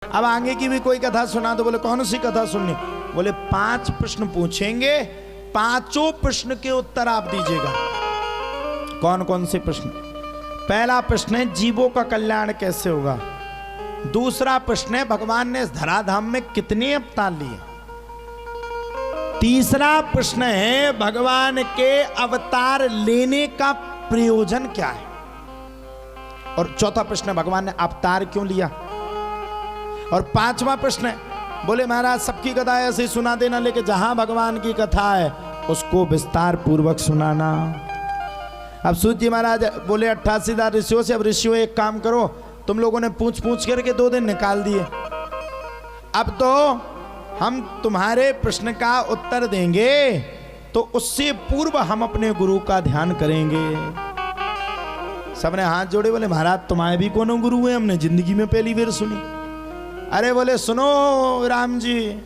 अब आगे की भी कोई कथा सुना दो। बोले कौन सी कथा सुननी? बोले 5 प्रश्न पूछेंगे, 5 प्रश्न के उत्तर आप दीजिएगा। कौन कौन से प्रश्न? पहला प्रश्न है जीवों का कल्याण कैसे होगा। दूसरा प्रश्न है भगवान ने इस धराधाम में कितने अवतार लिए। तीसरा प्रश्न है भगवान के अवतार लेने का प्रयोजन क्या है। और चौथा प्रश्न है भगवान ने अवतार क्यों लिया। और 5वां प्रश्न है बोले महाराज सबकी कथा ऐसे ही सुना देना, लेकिन जहां भगवान की कथा है उसको विस्तार पूर्वक सुनाना। अब सूत जी महाराज बोले 88,000 ऋषियों से, अब ऋषियों एक काम करो, तुम लोगों ने पूछ पूछ करके 2 दिन निकाल दिए, अब तो हम तुम्हारे प्रश्न का उत्तर देंगे, तो उससे पूर्व हम अपने गुरु का ध्यान करेंगे। सबने हाथ जोड़े, बोले महाराज तुम्हारे भी कौन गुरु है, हमने जिंदगी में पहली बार सुनी। अरे बोले सुनो राम जी,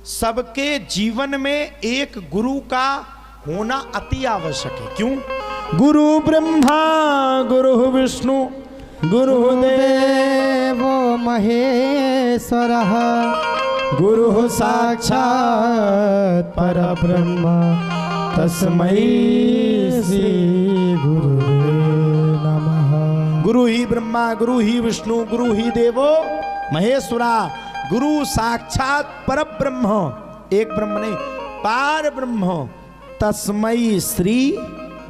सबके जीवन में एक गुरु का होना अति आवश्यक है। क्यों? गुरु ब्रह्मा गुरु विष्णु गुरुदेव महेश्वरः गुरु साक्षात् परब्रह्म तस्मै श्री गुरुवे नमः। गुरु ही ब्रह्मा गुरु ही विष्णु गुरु ही देवो महेश्वरा, गुरु साक्षात परब्रह्म, एक ब्रह्म नहीं पार ब्रह्म, तस्मै श्री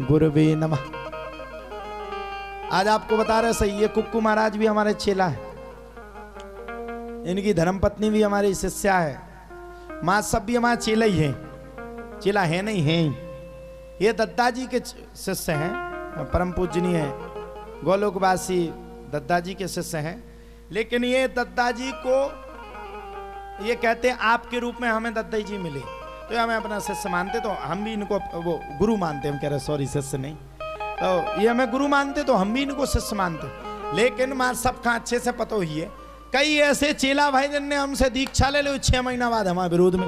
गुरुवे नमः। आज आपको बता रहे सही, ये कुक्कू महाराज भी हमारे चेला है, इनकी धर्मपत्नी भी हमारी शिष्या है, माँ सब भी हमारे चेला ही हैं। चेला है नहीं है, ये दद्दा जी के शिष्य हैं, परम पूजनीय है गोलोकवासी दद्दा जी के शिष्य हैं। लेकिन ये दद्दा जी को ये कहते हैं आपके रूप में हमें दद्दा जी मिले, तो हमें अपना शिष्य मानते, तो हम भी इनको वो गुरु मानते। हम कह रहे सॉरी शिष्य नहीं, तो ये हमें गुरु मानते, तो हम भी इनको शिष्य मानते। लेकिन मां सबका अच्छे से पता ही है, कई ऐसे चेला भाई जिनने हमसे दीक्षा ले लो 6 महीना बाद हमारे विरोध में।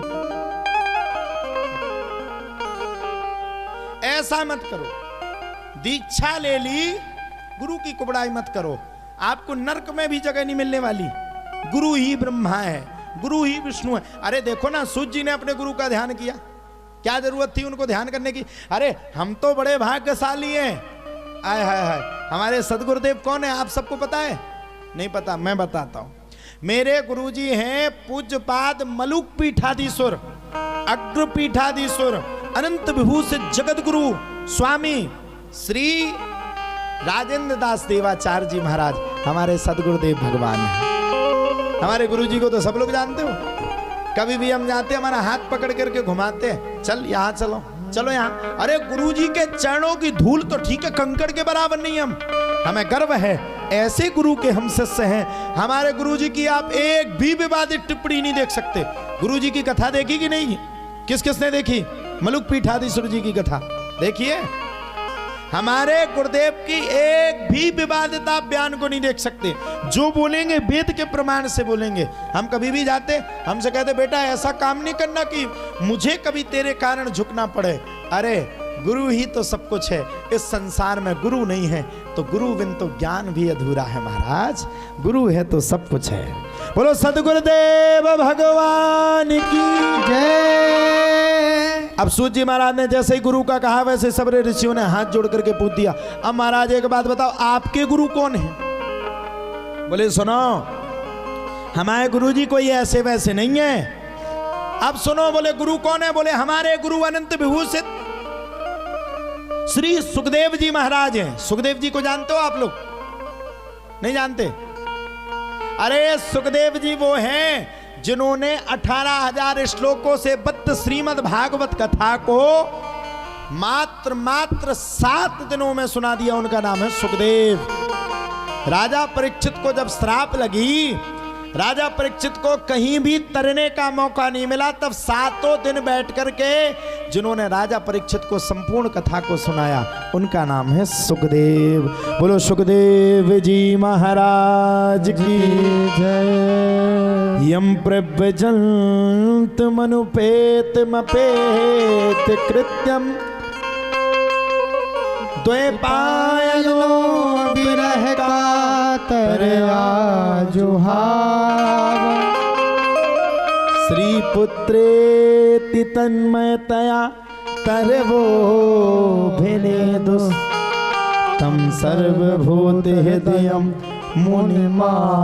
ऐसा मत करो, दीक्षा ले ली, गुरु की कुबड़ाई मत करो, आपको नरक में भी जगह नहीं मिलने वाली। गुरु ही ब्रह्मा है, गुरु ही विष्णु है। अरे देखो ना सूत जी ने अपने गुरु का ध्यान किया, क्या जरूरत थी उनको ध्यान करने की। अरे हम तो बड़े भाग्यशाली हैं। आय हाय हाय, हमारे सदगुरुदेव कौन है आप सबको पता है? नहीं पता, मैं बताता हूं। मेरे गुरुजी हैं पूज्यपाद मलुक पीठाधीश्वर अग्र पीठाधीश्वर अनंत विभूषित जगत गुरु स्वामी श्री राजेंद्र दास देवाचार्य जी महाराज हमारे सदगुरुदेव भगवान हैं। हमारे गुरुजी को तो सब लोग जानते हो, कभी भी हम जाते हमारा हाथ पकड़ करके घुमाते हैं, चल यहाँ चलो चलो यहाँ। अरे गुरुजी के चरणों की धूल तो ठीक है, कंकड़ के बराबर नहीं हम, हमें गर्व है ऐसे गुरु के हम शिष्य हैं। हमारे गुरुजी की आप एक भी विवादित टिप्पणी नहीं देख सकते। गुरुजी की कथा देखी कि नहीं? किस किसने देखी? मलुक पीठाधीश्वर जी की कथा देखिए। हमारे गुरुदेव की एक भी विवादित आप बयान को नहीं देख सकते, जो बोलेंगे वेद के प्रमाण से बोलेंगे। हम कभी भी जाते हमसे कहते बेटा ऐसा काम नहीं करना कि मुझे कभी तेरे कारण झुकना पड़े। अरे गुरु ही तो सब कुछ है, इस संसार में गुरु नहीं है तो गुरु बिन तो ज्ञान भी अधूरा है महाराज, गुरु है तो सब कुछ है। बोलो सदगुरुदेव भगवान की जय। अब सूत जी महाराज ने जैसे ही गुरु का कहा वैसे सबरे ऋषियों ने हाथ जोड़ करके पूछ दिया, अब महाराज एक बात बताओ आपके गुरु कौन है? बोले सुनो हमारे गुरु जी कोई ऐसे वैसे नहीं है। अब सुनो, बोले गुरु कौन है? बोले हमारे गुरु अनंत विभूषित श्री सुखदेव जी महाराज हैं। सुखदेव जी को जानते हो आप लोग? नहीं जानते? अरे सुखदेव जी वो हैं जिन्होंने 18,000 श्लोकों से बद्ध श्रीमद् भागवत कथा को मात्र 7 दिनों में सुना दिया। उनका नाम है सुखदेव। राजा परीक्षित को जब श्राप लगी, राजा परीक्षित को कहीं भी तरने का मौका नहीं मिला, तब 7 दिन बैठ करके जिन्होंने राजा परीक्षित को संपूर्ण कथा को सुनाया, उनका नाम है सुखदेव। बोलो सुखदेव जी महाराज की जय। यम प्रव्रजंत मनुपेत मपेत कृत्यम द्वैपायनो विरह का तरया जुहाव। श्री पुत्रेति तन्मयतया तरवो भिनेदुस् तम सर्वभूत हृदयम् मुनिमानतोऽस्मि।